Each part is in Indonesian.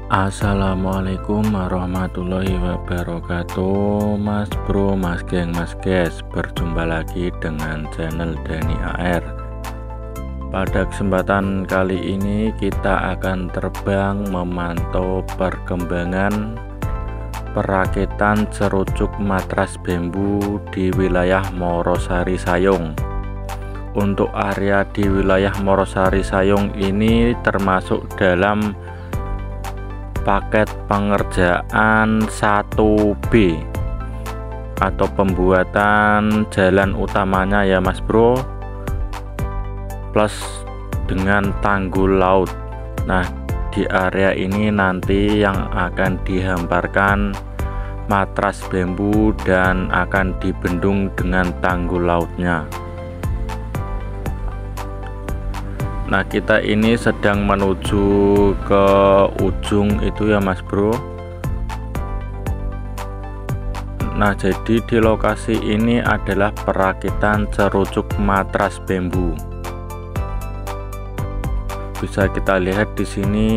Assalamualaikum warahmatullahi wabarakatuh, Mas Bro, Mas Geng, Mas Guys. Berjumpa lagi dengan channel Dani AR. Pada kesempatan kali ini kita akan terbang memantau perkembangan perakitan cerucuk matras bambu di wilayah Morosari Sayong. Untuk area di wilayah Morosari Sayong ini termasuk dalam paket pengerjaan 1B atau pembuatan jalan utamanya ya Mas Bro, plus dengan tanggul laut. Nah, di area ini nanti yang akan dihamparkan matras bambu dan akan dibendung dengan tanggul lautnya. Nah, kita ini sedang menuju ke ujung itu ya Mas Bro. Nah, jadi di lokasi ini adalah perakitan cerucuk matras bambu. Bisa kita lihat di sini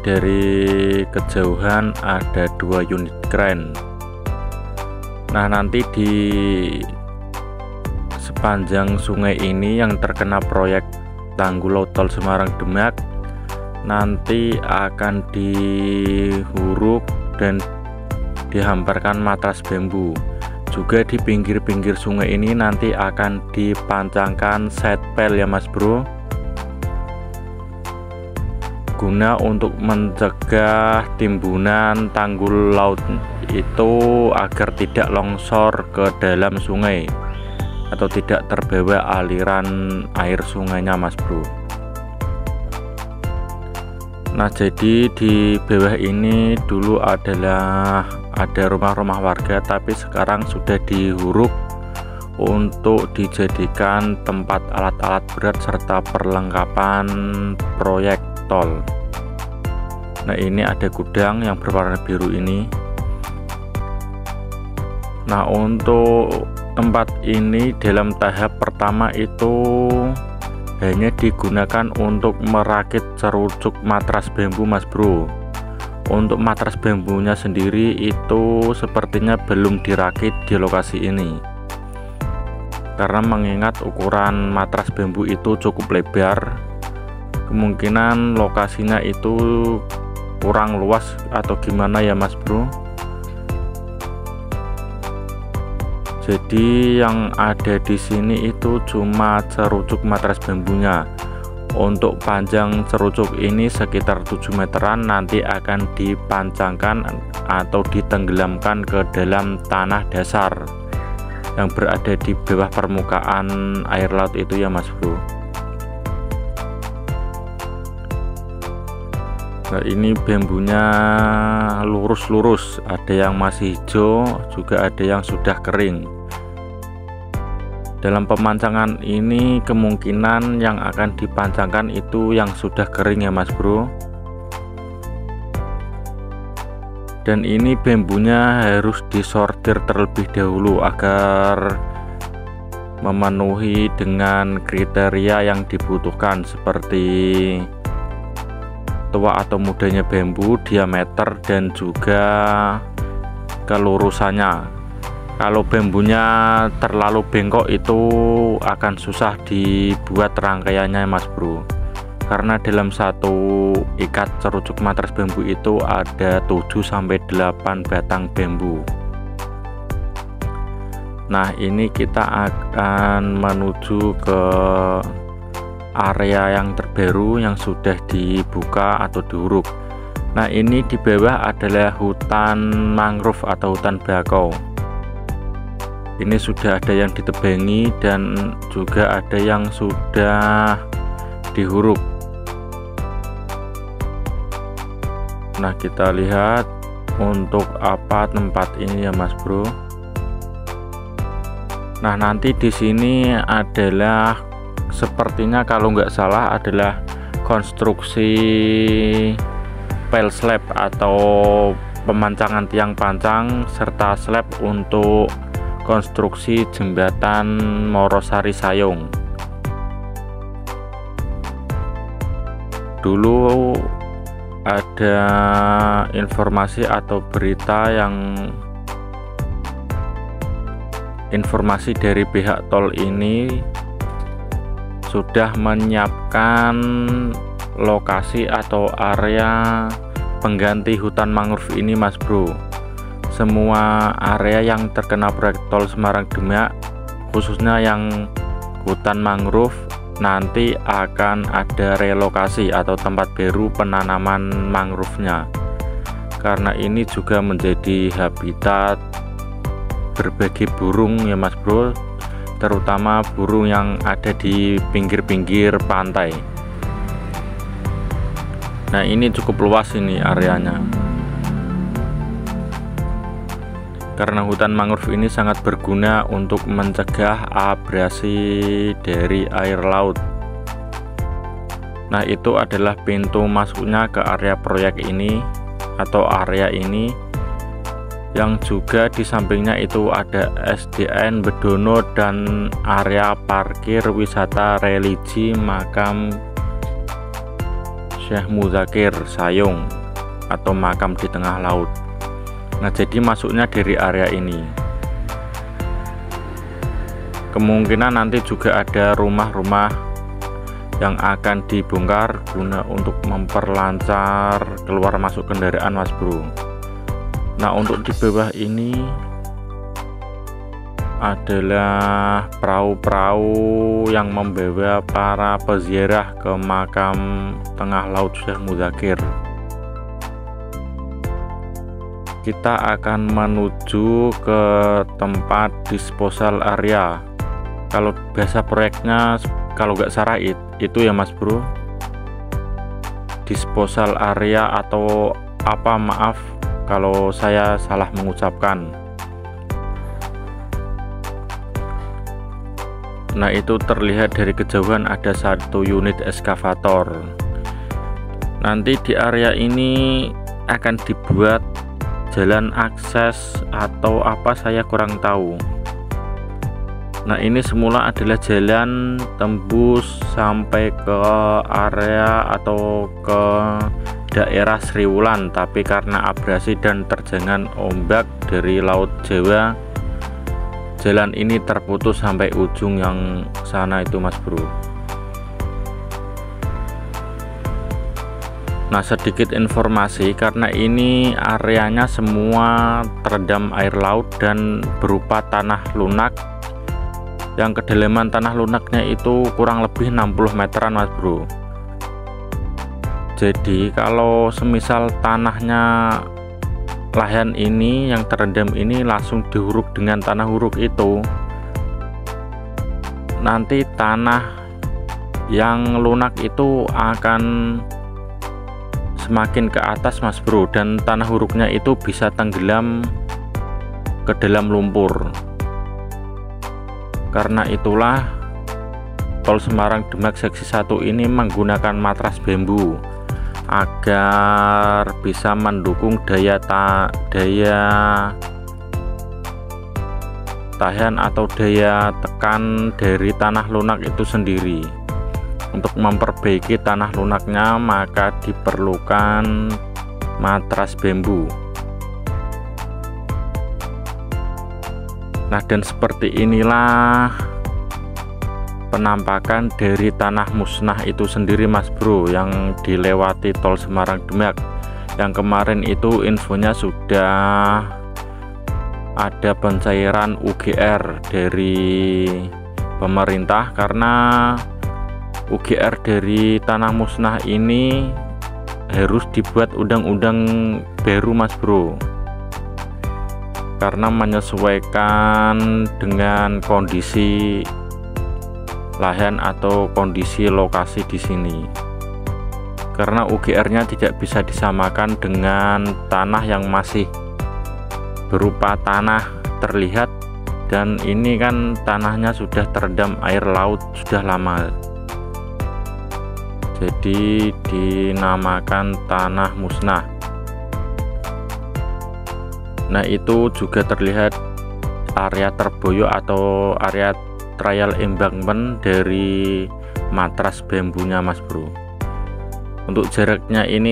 dari kejauhan ada 2 unit kren. Nah, nanti di sepanjang sungai ini yang terkena proyek tanggul laut Tol Semarang Demak nanti akan dihuruk dan dihamparkan matras bambu. Juga di pinggir-pinggir sungai ini nanti akan dipancangkan setpel ya Mas Bro, guna untuk mencegah timbunan tanggul laut itu agar tidak longsor ke dalam sungai atau tidak terbawa aliran air sungainya Mas Bro. Nah, jadi di bawah ini dulu ada rumah-rumah warga, tapi sekarang sudah dihuruk untuk dijadikan tempat alat-alat berat serta perlengkapan proyek tol. Nah, ini ada gudang yang berwarna biru ini. Nah, untuk tempat ini dalam tahap pertama itu hanya digunakan untuk merakit cerucuk matras bambu Mas Bro. Untuk matras bambunya sendiri itu sepertinya belum dirakit di lokasi ini, karena mengingat ukuran matras bambu itu cukup lebar, kemungkinan lokasinya itu kurang luas atau gimana ya Mas Bro. Jadi yang ada di sini itu cuma cerucuk matras bambunya. Untuk panjang cerucuk ini sekitar 7 meteran, nanti akan dipancangkan atau ditenggelamkan ke dalam tanah dasar yang berada di bawah permukaan air laut itu ya Mas Bro. Nah, ini bambunya lurus-lurus, ada yang masih hijau, juga ada yang sudah kering. Dalam pemancangan ini kemungkinan yang akan dipancangkan itu yang sudah kering ya Mas Bro. Dan ini bambunya harus disortir terlebih dahulu agar memenuhi dengan kriteria yang dibutuhkan, seperti tua atau mudanya bambu, diameter, dan juga kelurusannya. Kalau bambunya terlalu bengkok itu akan susah dibuat rangkaiannya Mas Bro, karena dalam satu ikat cerucuk matras bambu itu ada 7-8 batang bambu. Nah, ini kita akan menuju ke area yang terbaru yang sudah dibuka atau diuruk. Nah, ini di bawah adalah hutan mangrove atau hutan bakau. Ini sudah ada yang ditebangi dan juga ada yang sudah dihuruk. Nah, kita lihat untuk apa tempat ini ya Mas Bro. Nah, nanti di sini adalah sepertinya kalau nggak salah adalah konstruksi pel slab atau pemancangan tiang pancang serta slab untuk konstruksi jembatan Morosari Sayong. Dulu ada informasi atau berita informasi dari pihak tol ini sudah menyiapkan lokasi atau area pengganti hutan mangrove ini, Mas Bro. Semua area yang terkena proyek tol Semarang Demak, khususnya yang hutan mangrove, nanti akan ada relokasi atau tempat baru penanaman mangrove-nya, karena ini juga menjadi habitat berbagai burung ya, Mas Bro, terutama burung yang ada di pinggir-pinggir pantai. Nah, ini cukup luas ini areanya, karena hutan mangrove ini sangat berguna untuk mencegah abrasi dari air laut. Nah, itu adalah pintu masuknya ke area proyek ini atau area ini, yang juga di sampingnya itu ada SDN Bedono dan area parkir wisata religi makam Syekh Muzakir Sayung atau makam di tengah laut. Nah, jadi masuknya dari area ini. Kemungkinan nanti juga ada rumah-rumah yang akan dibongkar guna untuk memperlancar keluar masuk kendaraan, Mas Bro. Nah, untuk di bawah ini adalah perahu-perahu yang membawa para peziarah ke makam tengah laut Syekh Muzakir. Kita akan menuju ke tempat disposal area. Kalau bahasa proyeknya, kalau nggak salah itu ya, Mas Bro, disposal area atau apa, maaf kalau saya salah mengucapkan. Nah, itu terlihat dari kejauhan ada satu unit eskavator. Nanti di area ini akan dibuat jalan akses atau apa, saya kurang tahu. Nah, ini semula adalah jalan tembus sampai ke area atau ke daerah Sriwulan, tapi karena abrasi dan terjangan ombak dari Laut Jawa, jalan ini terputus sampai ujung yang sana itu, Mas Bro. Nah, sedikit informasi, karena ini areanya semua terendam air laut dan berupa tanah lunak, yang kedalaman tanah lunaknya itu kurang lebih 60 meteran, Mas Bro. Jadi kalau semisal tanahnya lahan ini yang terendam ini langsung dihuruk dengan tanah huruk itu, nanti tanah yang lunak itu akan semakin ke atas, Mas Bro, dan tanah huruknya itu bisa tenggelam ke dalam lumpur. Karena itulah tol Semarang Demak seksi 1 ini menggunakan matras bambu agar bisa mendukung daya tahan atau daya tekan dari tanah lunak itu sendiri. Untuk memperbaiki tanah lunaknya maka diperlukan matras bambu. Nah, dan seperti inilah penampakan dari tanah musnah itu sendiri, Mas Bro, yang dilewati tol Semarang Demak. Yang kemarin itu infonya sudah ada pencairan UGR dari pemerintah, karena UGR dari tanah musnah ini harus dibuat undang-undang baru, Mas Bro, karena menyesuaikan dengan kondisi lahan atau kondisi lokasi di sini. Karena UGR-nya tidak bisa disamakan dengan tanah yang masih berupa tanah terlihat, dan ini kan tanahnya sudah terendam air laut sudah lama. Jadi dinamakan tanah musnah. Nah, itu juga terlihat area terboyo atau area trial embankment dari matras bambunya, Mas Bro. Untuk jaraknya ini